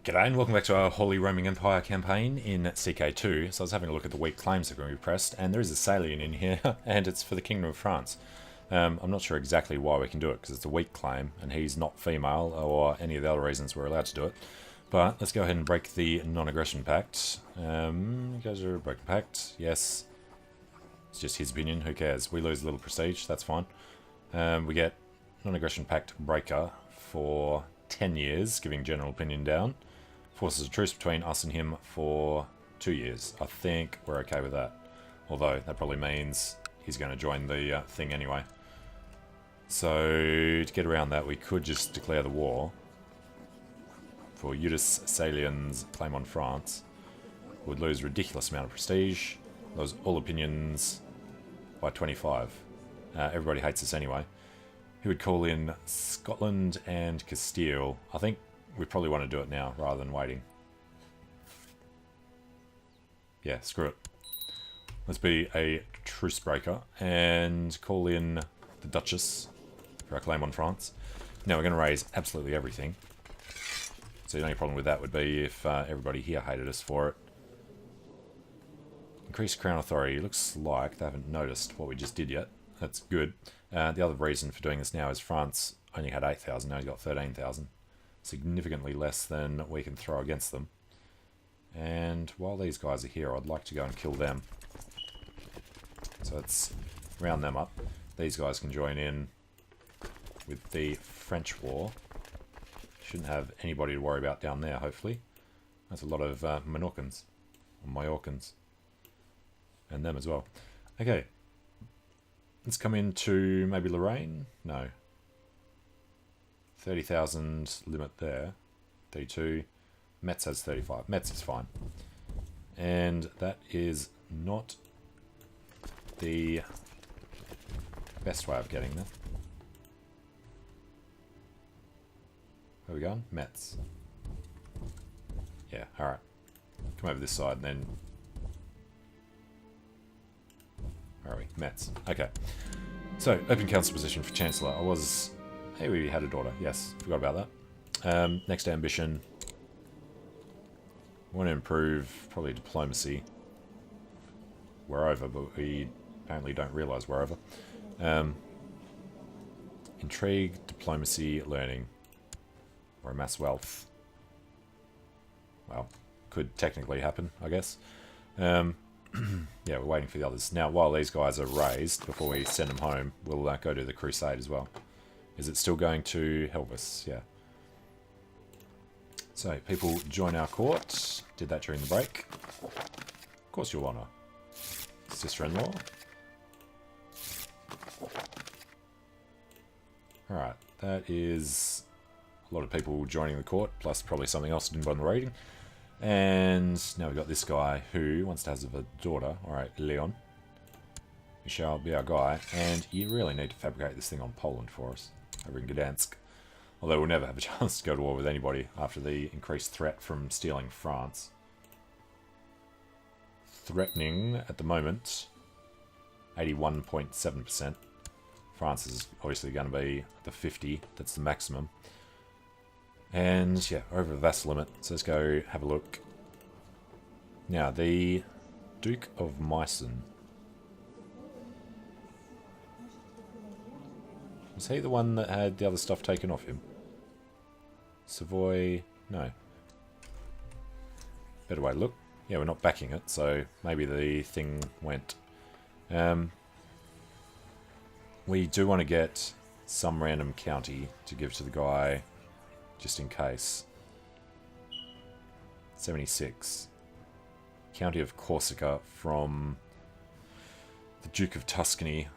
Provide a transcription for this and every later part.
G'day and welcome back to our Holy Roman Empire campaign in CK2. So I was having a look at the weak claims that are going to be pressed, and there is a Salian in here, and it's for the Kingdom of France. I'm not sure exactly why we can do it, because it's a weak claim, and he's not female, or any of the other reasons we're allowed to do it. But let's go ahead and break the non-aggression pact. You guys are broken pact, yes. It's just his opinion, who cares? We lose a little prestige, that's fine. We get non-aggression pact breaker for 10 years, giving general opinion down. Forces a truce between us and him for 2 years. I think we're okay with that. Although, that probably means he's going to join the thing anyway. So, to get around that, we could just declare the war for Judas Salian's claim on France. Would lose a ridiculous amount of prestige. Lose all opinions by 25. Everybody hates us anyway. He would call in Scotland and Castile. I think we probably want to do it now rather than waiting. Yeah, screw it. Let's be a truce breaker and call in the Duchess for our claim on France. Now we're going to raise absolutely everything. So the only problem with that would be if everybody here hated us for it. Increased crown authority. Looks like they haven't noticed what we just did yet. That's good. The other reason for doing this now is France only had 8,000, now he's got 13,000. Significantly less than we can throw against them. And while these guys are here, I'd like to go and kill them. So let's round them up. These guys can join in with the French war. Shouldn't have anybody to worry about down there, hopefully. That's a lot of Menorcans, or Mallorcans. And them as well. Okay. Let's come into maybe Lorraine? No. 30,000 limit there. 32. Metz has 35. Metz is fine. And that is not the best way of getting there. Where are we going? Metz. Yeah, alright. Come over this side and then... Where are we? Metz. Okay. So, open council position for Chancellor. I was... Hey, we had a daughter. Yes, forgot about that. Next ambition. We want to improve, probably diplomacy. We're over, but we apparently don't realise we're over. Intrigue, diplomacy, learning. Or amass wealth. Well, could technically happen, I guess. Yeah, we're waiting for the others. Now, while these guys are raised, before we send them home, we'll go to the crusade as well. Is it still going to help us? Yeah. So, people join our court. Did that during the break. Of course you'll honour. Sister-in-law. Alright, that is a lot of people joining the court, plus probably something else didn't bother rating. And now we've got this guy who wants to have a daughter. Alright, Leon. You shall be our guy. And you really need to fabricate this thing on Poland for us. Over in Gdansk. Although we'll never have a chance to go to war with anybody after the increased threat from stealing France. Threatening, at the moment, 81.7%. France is obviously going to be the 50. That's the maximum. And, yeah, over the vassal limit. So let's go have a look. Now, the Duke of Meissen. Was he the one that had the other stuff taken off him? Savoy... No. Better way to look. Yeah, we're not backing it, so maybe the thing went. We do want to get some random county to give to the guy, just in case. 76. County of Corsica from the Duke of Tuscany.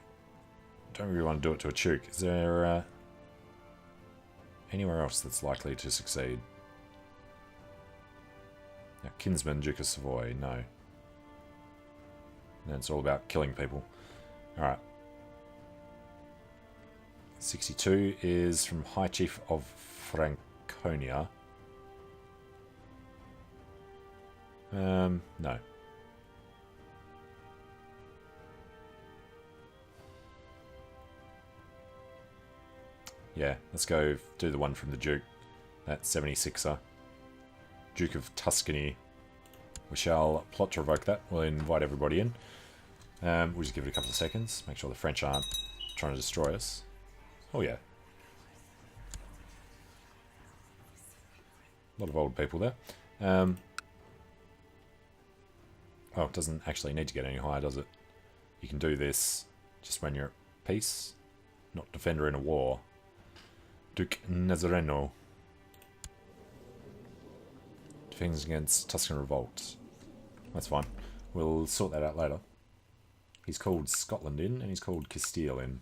Don't really want to do it to a Duke. Is there anywhere else that's likely to succeed? Now, Kinsman, Duke of Savoy, no. And it's all about killing people. Alright. 62 is from High Chief of Franconia. No. Yeah, let's go do the one from the Duke. That 76er. Duke of Tuscany. We shall plot to revoke that. We'll invite everybody in. We'll just give it a couple of seconds. Make sure the French aren't trying to destroy us. Oh yeah. A lot of old people there. Oh, it doesn't actually need to get any higher, does it? You can do this just when you're at peace. Not defender in a war. Duke Nazareno. Defends against Tuscan revolt. That's fine. We'll sort that out later. He's called Scotland in, and he's called Castile in.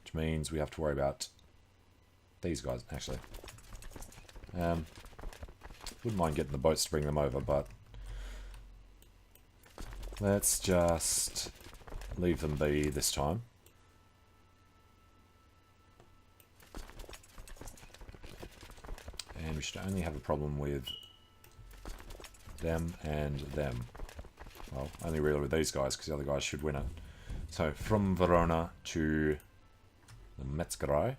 Which means we have to worry about these guys, actually. Wouldn't mind getting the boats to bring them over, but let's just leave them be this time. And we should only have a problem with them and them. Well, only really with these guys, because the other guys should win it. So, from Verona to the Metzgerei.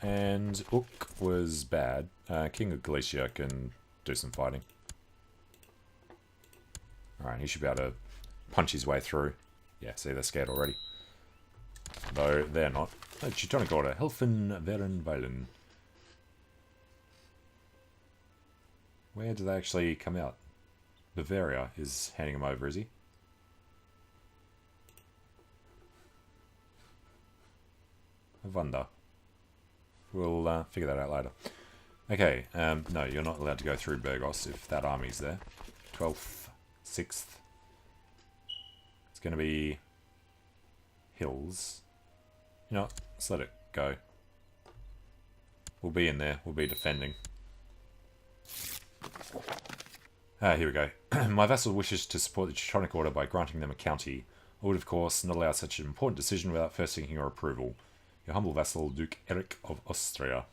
And Ook was bad. King of Galicia can do some fighting. Alright, he should be able to punch his way through. Yeah, see, they're scared already. Though they're not. Oh, Teutonic Order. Helfen, Veren, Weilen. Where do they actually come out? Bavaria is handing them over, is he? I wonder. We'll figure that out later. Okay, no, you're not allowed to go through Burgos if that army's there. 12th, 6th. It's going to be hills. You know what? Let's let it go. We'll be in there. We'll be defending. Here we go. My vassal wishes to support the Teutonic Order by granting them a county. I would, of course, not allow such an important decision without first seeking your approval. Your humble vassal, Duke Eric of Austria.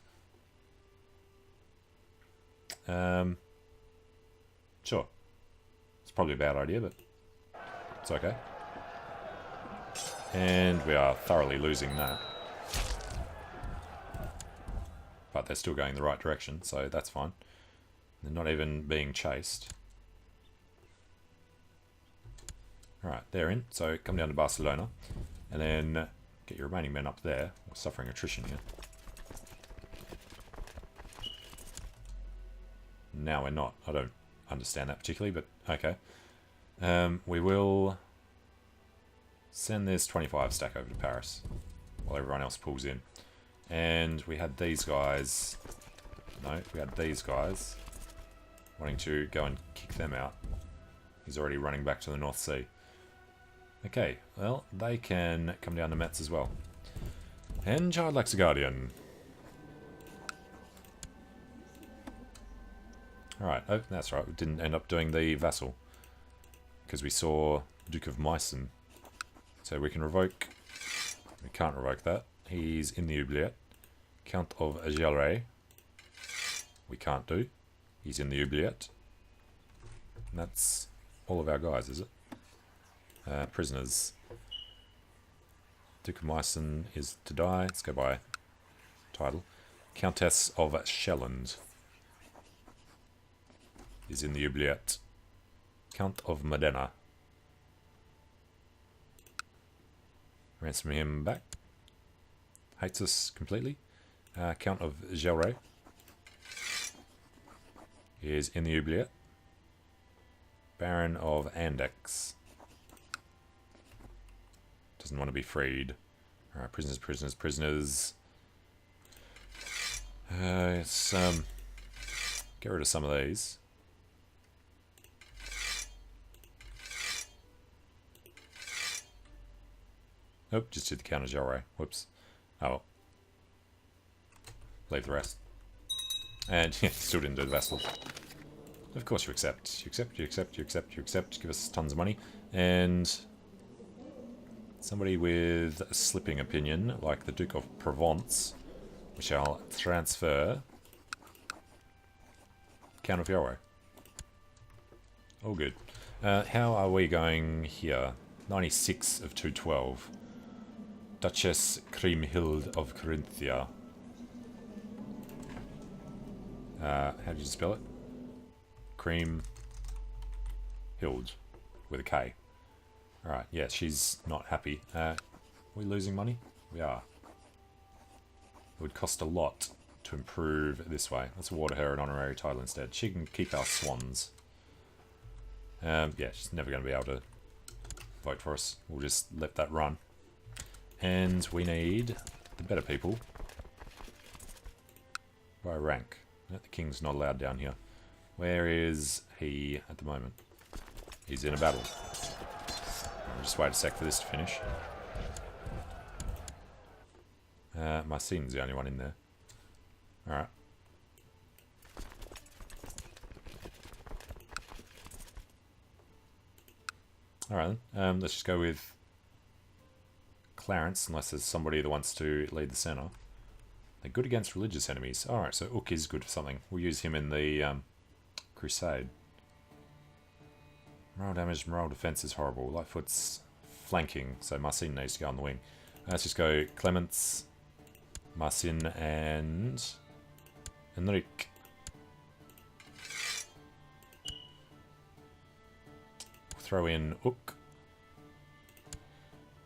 Sure. It's probably a bad idea, but it's okay. And we are thoroughly losing that. But they're still going the right direction, so that's fine. They're not even being chased. Alright, they're in. So come down to Barcelona. And then get your remaining men up there. We're suffering attrition here. Now we're not. I don't understand that particularly, but okay. We will send this 25 stack over to Paris while everyone else pulls in. And we had these guys... No, we had these guys wanting to go and kick them out. He's already running back to the North Sea. Okay, well, they can come down to Metz as well. And Childlike's a Guardian. Alright, oh, that's right, we didn't end up doing the vassal. Because we saw Duke of Meissen. So we can revoke... We can't revoke that. He's in the oubliette. Count of Gelre. We can't do. He's in the oubliette. And that's all of our guys, is it? Prisoners. Duke of Meissen is to die. Let's go by title. Countess of Schelland is in the oubliette. Count of Modena. Ransom him back. Hates us completely. Count of Gelre is in the oubliette. Baron of Andex doesn't want to be freed. Alright, prisoners, prisoners, prisoners. Let's get rid of some of these. Nope, just did the counter Gelre. Whoops. Oh well. Leave the rest. And yeah, still didn't do the vassal. Of course you accept. You accept, you accept, you accept, you accept. Give us tons of money. And somebody with a slipping opinion, like the Duke of Provence, we shall transfer Count of Gelre. All good. How are we going here? 96 of 212. Duchess Kriemhild of Carinthia. How did you spell it? Kriemhild with a K. Alright, yeah, she's not happy. Are we losing money? We are. It would cost a lot to improve this way. Let's award her an honorary title instead. She can keep our swans. Yeah, she's never going to be able to vote for us. We'll just let that run. And we need the better people by rank. The king's not allowed down here. Where is he at the moment? He's in a battle. I'll just wait a sec for this to finish. Marcine's the only one in there. Alright. Alright then. Let's just go with Clarence, unless there's somebody that wants to lead the centre. They're good against religious enemies. Alright, so Ook is good for something. We'll use him in the crusade. Morale damage, morale defense is horrible. Lightfoot's flanking, so Marcine needs to go on the wing. Let's just go Clements, Marcin, and Enrique. We'll throw in Ook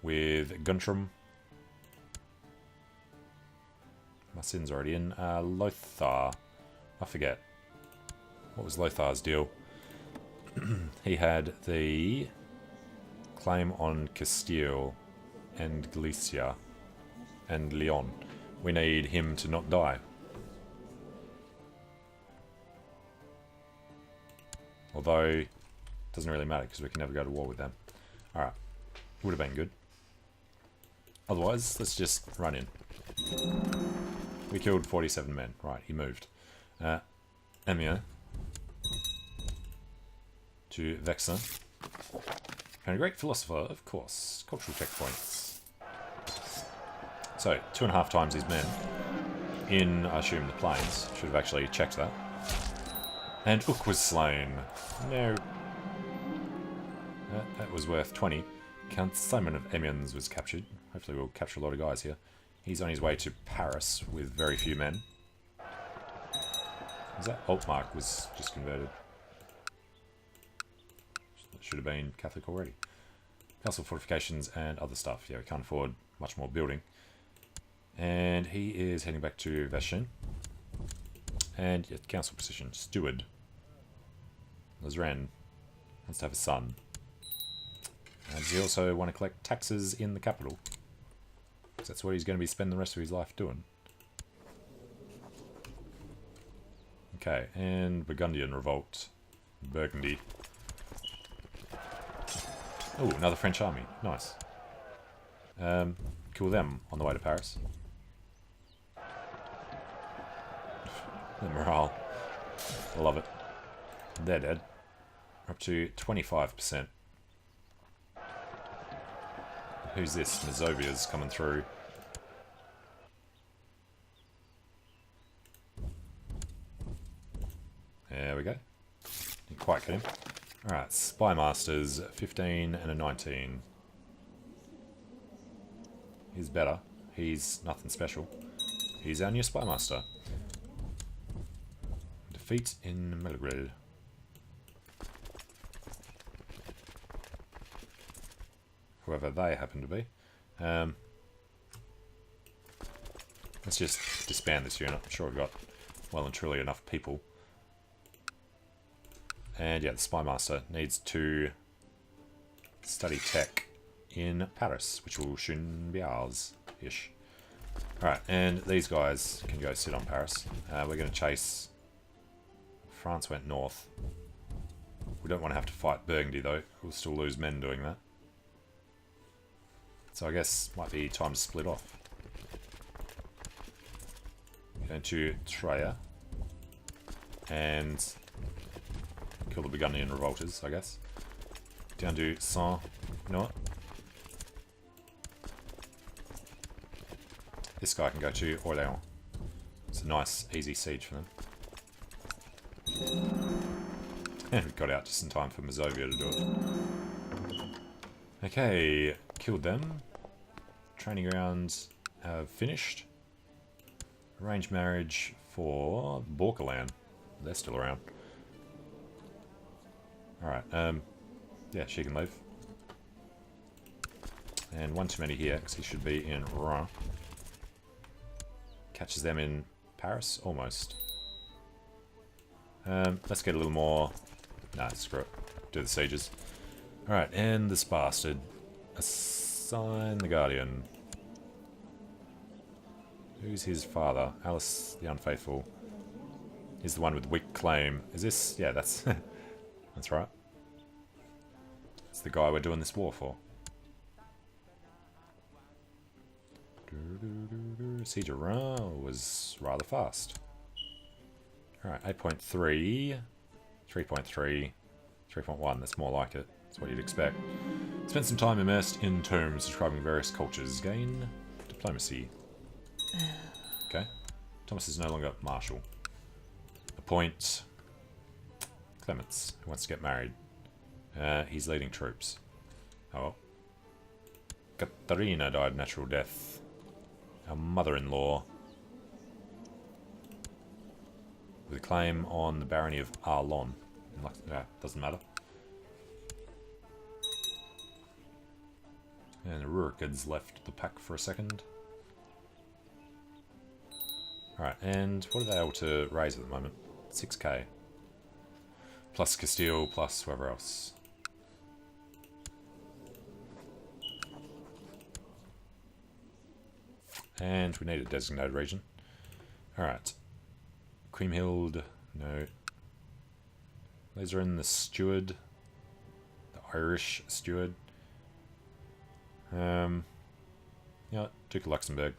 with Guntram. Marcin's already in. Lothar. I forget. What was Lothar's deal? He had the claim on Castile and Galicia and Leon. We need him to not die. Although, it doesn't really matter because we can never go to war with them. Alright, would have been good. Otherwise, let's just run in. We killed 47 men. Right, he moved. Amiens to Vexin. And a great philosopher, of course. Cultural checkpoints. So, 2.5 times his men in, I assume, the plains. Should have actually checked that. And Ook was slain. No. That was worth 20. Count Simon of Amiens was captured. Hopefully we'll capture a lot of guys here. He's on his way to Paris with very few men. Was that Altmark was just converted? Should have been Catholic already. Castle fortifications and other stuff. Yeah, we can't afford much more building. And he is heading back to Vachon. And yeah, council position. Steward. Lezren wants to have a son. And does he also want to collect taxes in the capital? Because that's what he's going to be spending the rest of his life doing. Okay, and Burgundian revolt. Burgundy. Oh, another French army. Nice. Kill them on the way to Paris. The morale. Love it. They're dead. We're up to 25%. Who's this? Mazovia's coming through. There we go. Didn't quite get him. Alright, Spy Masters, 15 and a 19. He's better. He's nothing special. He's our new Spy Master. Defeat in Melgril. Whoever they happen to be. Let's just disband this unit. I'm sure we've got well and truly enough people. And yeah, the Spy Master needs to study tech in Paris, which will soon be ours-ish. Alright, and these guys can go sit on Paris. We're going to chase... France went north. We don't want to have to fight Burgundy though. We'll still lose men doing that. So I guess might be time to split off. Going to Treya. And kill the Burgundian revolters, I guess. Down to Saint... You know what? This guy can go to Orléans. It's a nice, easy siege for them. And we got out just in time for Mazovia to do it. Okay, killed them. training grounds have finished. Arranged marriage for Borkalan. They're still around. Alright, yeah, she can leave. And one too many here, because he should be in Rouen. Catches them in Paris? Almost. Let's get a little more... Nah, screw it. Do the sieges. Alright, and this bastard. Assign the Guardian. Who's his father? Alice the Unfaithful. He's the one with weak claim. Is this... Yeah, that's... that's right. It's the guy we're doing this war for. Siege of Rouen was rather fast. Alright, 8.3, 3.3, 3.1, that's more like it. That's what you'd expect. Spend some time immersed in terms describing various cultures. Gain diplomacy. Okay. Thomas is no longer Marshal. Appoint Clements, who wants to get married. He's leading troops. Oh well. Katharina died natural death. Our mother-in-law. With a claim on the barony of Arlon. Yeah, doesn't matter. And Rurikid's left the pack for a second. Alright, and what are they able to raise at the moment? 6k. Plus Castile, plus whoever else. And we need a designated region. Alright. Kriemhild, no. These are in the Steward. The Irish Steward. Yeah, Duke of Luxembourg.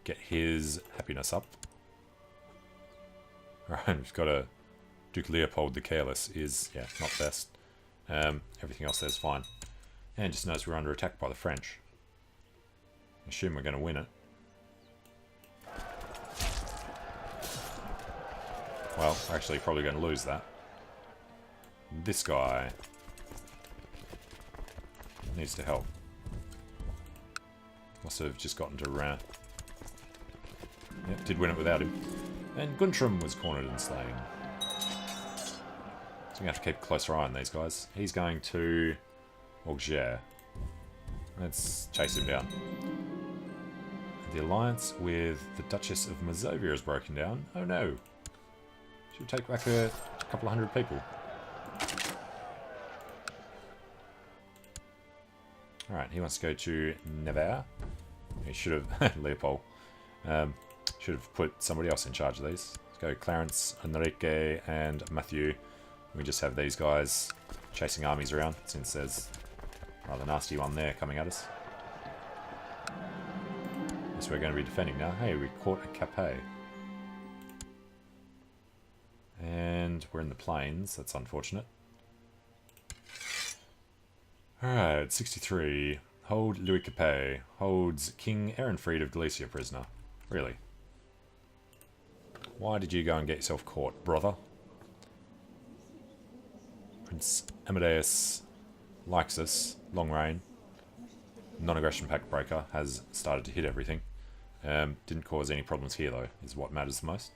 Get his happiness up. Alright, we've got a Duke Leopold the Careless is, yeah, not best. Everything else there's fine. And just knows we're under attack by the French. I assume we're going to win it. Well, actually probably going to lose that. This guy needs to help. Must have just gotten to round. Yep, did win it without him. And Guntram was cornered and slain. So we have to keep a closer eye on these guys. He's going to Auxerre. Let's chase him down. The alliance with the Duchess of Mazovia is broken down. Oh no. Should we take back a couple of hundred people? Alright, he wants to go to Navarre. He should have... Leopold. Should have put somebody else in charge of these. Let's go Clarence, Enrique, and Matthew. We just have these guys chasing armies around, since there's a rather nasty one there coming at us. Guess we're going to be defending now. Hey, we caught a Capet. And we're in the plains. That's unfortunate. Alright, 63. Hold Louis Capet. Holds King Ehrenfried of Galicia prisoner. Really? Why did you go and get yourself caught, brother? Prince Amadeus likes us. Long reign. Non-aggression pact breaker has started to hit everything. Didn't cause any problems here though, is what matters the most.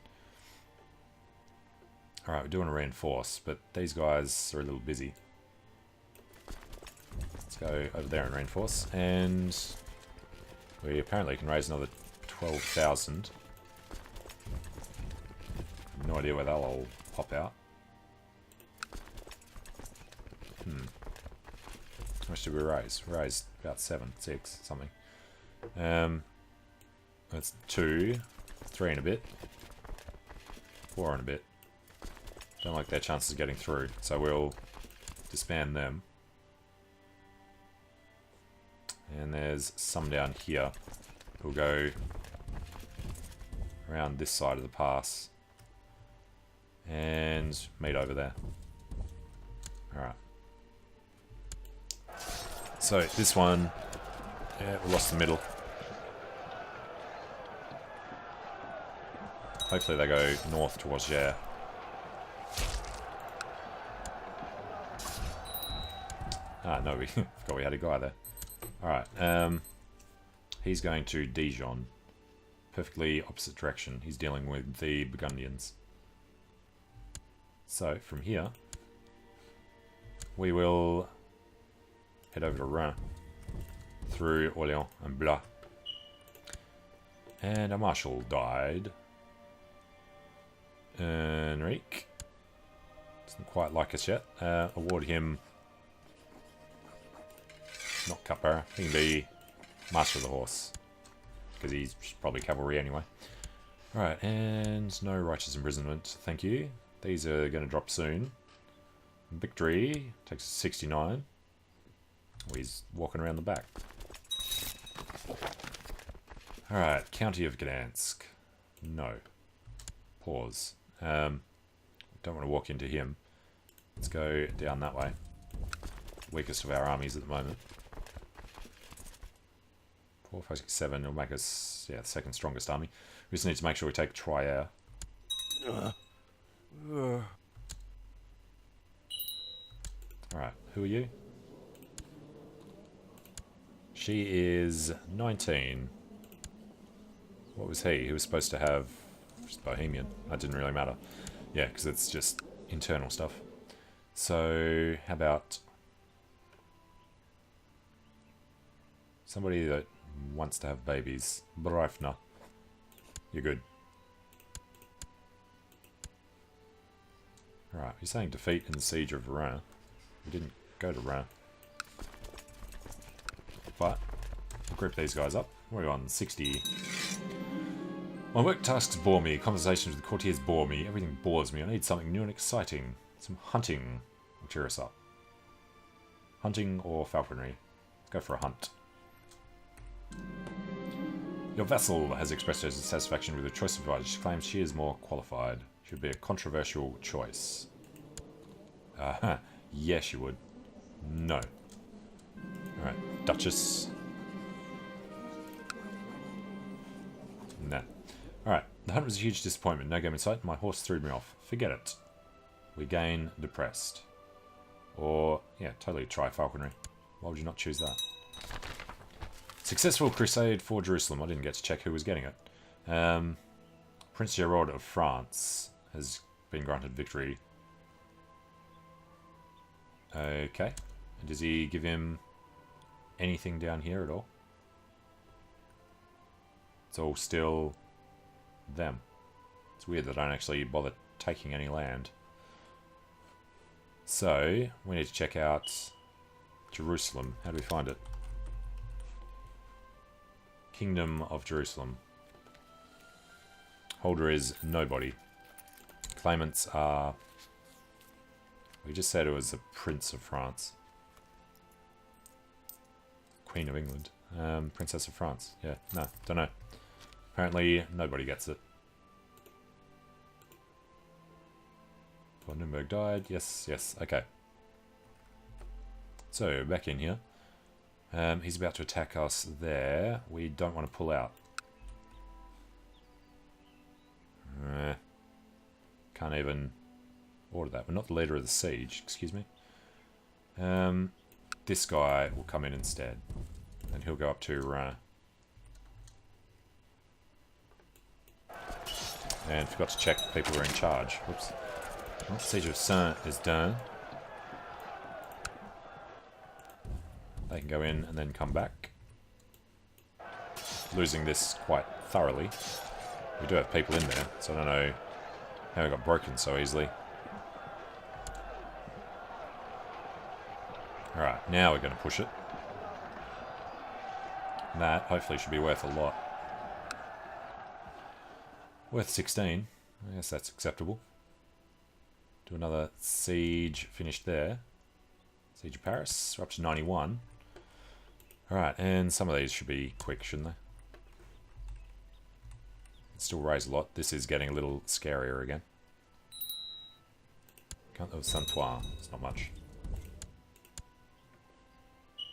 Alright, we do want to reinforce, but these guys are a little busy. Let's go over there and reinforce. And we apparently can raise another 12,000. No idea where they'll all pop out. How much did we raise? We raised about 7, 6, something. That's 2, 3 and a bit, 4 and a bit. Don't like their chances of getting through, so we'll disband them. And there's some down here. We'll go around this side of the pass and meet over there. Alright. So this one, yeah, we lost the middle. Hopefully they go north towards Auxerre. Ah, no, we forgot we had a guy there. Alright, He's going to Dijon. Perfectly opposite direction. He's dealing with the Burgundians. So, from here, we will head over to Rhin, through Orléans and Blois. And our marshal died. Enrique. Doesn't quite like us yet. Award him, not cupbearer, he can be master of the horse, because he's probably cavalry anyway. Alright, and no righteous imprisonment, thank you. These are going to drop soon. Victory takes 69. Oh, he's walking around the back. Alright, County of Gdansk. No. Pause. Don't want to walk into him. Let's go down that way. Weakest of our armies at the moment. 4, 5, 6, 7. It'll make us, yeah, the second strongest army. We just need to make sure we take Trier. Alright, who are you? She is 19. What was he? He was supposed to have just Bohemian. That didn't really matter. Yeah, because it's just internal stuff. So, how about somebody that wants to have babies? Breifner. You're good. Alright, you're saying defeat in the siege of Rhin. We didn't go to Rhin. But, we'll group these guys up. What are we on? 60. My work tasks bore me. Conversations with the courtiers bore me. Everything bores me. I need something new and exciting. Some hunting will cheer us up. Hunting or falconry? Let's go for a hunt. Your vassal has expressed her dissatisfaction with the choice of advisor. She claims she is more qualified. She would be a controversial choice. Yes, you would. No. Alright, Duchess. Nah. Alright, the hunt was a huge disappointment. No game in sight. My horse threw me off. Forget it. We gain depressed. Or, yeah, totally try falconry. Why would you not choose that? Successful crusade for Jerusalem. I didn't get to check who was getting it. Prince Gerard of France has been granted victory. Okay. Does he give him anything down here at all? It's all still them. It's weird that I don't actually bother taking any land. So, we need to check out Jerusalem. How do we find it? Kingdom of Jerusalem. Holder is nobody. Claimants are... We just said it was the Prince of France. Queen of England. Princess of France. Yeah, no, don't know. Apparently, nobody gets it. Von Nuremberg died. Yes, yes, okay. So, back in here. He's about to attack us there. We don't want to pull out. Can't even order that. We're not the leader of the siege, excuse me. This guy will come in instead. And he'll go up to... and forgot to check people who are in charge. Whoops. Well, siege of Saint is done. They can go in and then come back. Losing this quite thoroughly. We do have people in there, so I don't know how it got broken so easily. Alright, now we're going to push it. And that hopefully should be worth a lot. Worth 16. I guess that's acceptable. Do another siege finished there. Siege of Paris. We're up to 91. Alright, and some of these should be quick, shouldn't they? Still raise a lot. This is getting a little scarier again. Count of Saint-Ouen. It's not much.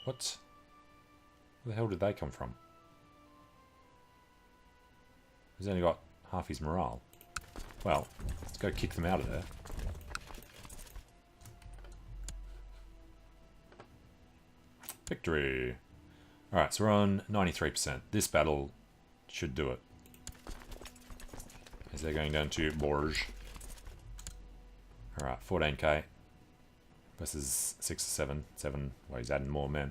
What? Where the hell did they come from? He's only got half his morale. Well, let's go kick them out of there. Victory! Alright, so we're on 93%. This battle should do it. As they're going down to Bourges. Alright, 14k. Versus 6 or 7. 7, well, he's adding more men.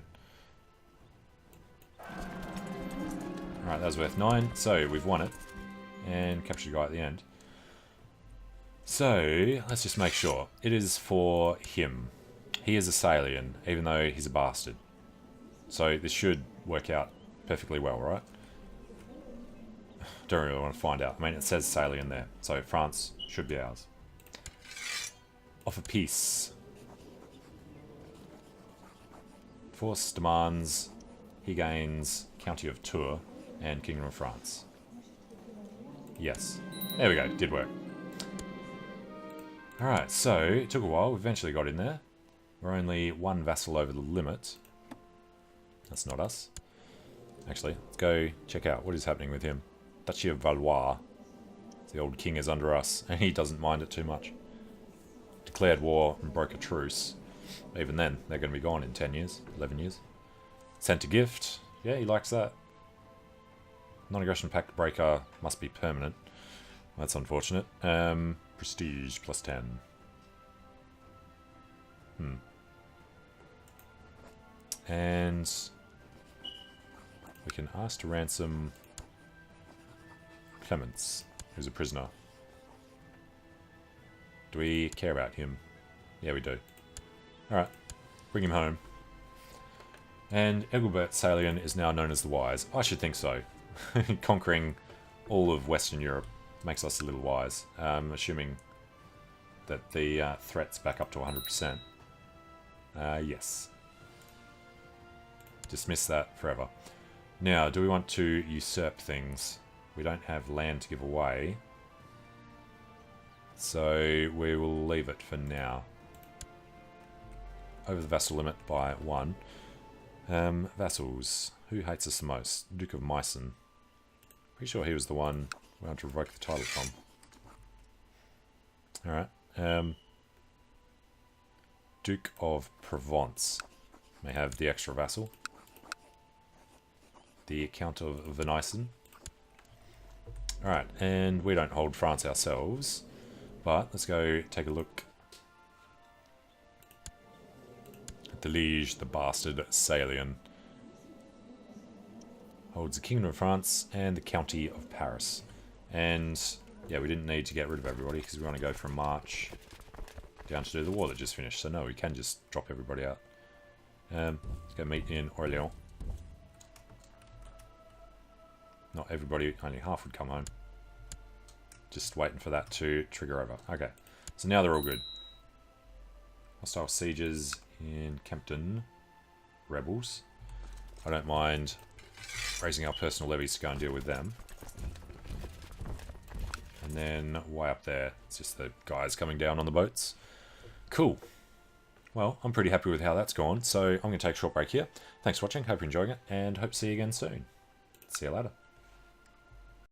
Alright, that was worth 9. So, we've won it. And captured a guy at the end. So, let's just make sure. It is for him. He is a Salian, even though he's a bastard. So, this should work out perfectly well, right? Don't really want to find out. I mean, it says Salian there. So, France should be ours. Offer peace. Force demands he gains County of Tours and Kingdom of France. Yes. There we go. Did work. Alright, so it took a while. We eventually got in there. We're only one vassal over the limit. That's not us. Actually, let's go check out what is happening with him. Duchy of Valois. The old king is under us, and he doesn't mind it too much. Declared war and broke a truce. Even then, they're going to be gone in 10 years, 11 years. Sent a gift. Yeah, he likes that. Non-aggression pact breaker must be permanent. That's unfortunate. Prestige plus 10. And we can ask to ransom Clements, who's a prisoner. Do we care about him? Yeah, we do. Alright, bring him home. And Egilbert Salian is now known as the Wise. I should think so. Conquering all of Western Europe makes us a little wise. Assuming that the threat's back up to 100%. Yes. Dismiss that forever. Now, do we want to usurp things? We don't have land to give away. So we will leave it for now. Over the vassal limit by 1. Vassals. Who hates us the most? Duke of Meissen. Pretty sure he was the one we want to revoke the title from. Alright. Duke of Provence. May have the extra vassal. The Count of Venaisen. Alright, and we don't hold France ourselves. But let's go take a look at the liege, the bastard Salian. Holds the Kingdom of France and the County of Paris. And yeah, we didn't need to get rid of everybody because we want to go from March down to do the war that just finished. So no, we can just drop everybody out. Let's go meet in Orléans. Not everybody, only half would come home. Just waiting for that to trigger over. Okay, so now they're all good. Hostile sieges in Kempton. Rebels. I don't mind raising our personal levies to go and deal with them. And then way up there, it's just the guys coming down on the boats. Cool. Well, I'm pretty happy with how that's gone, so I'm going to take a short break here. Thanks for watching, hope you're enjoying it, and hope to see you again soon. See you later.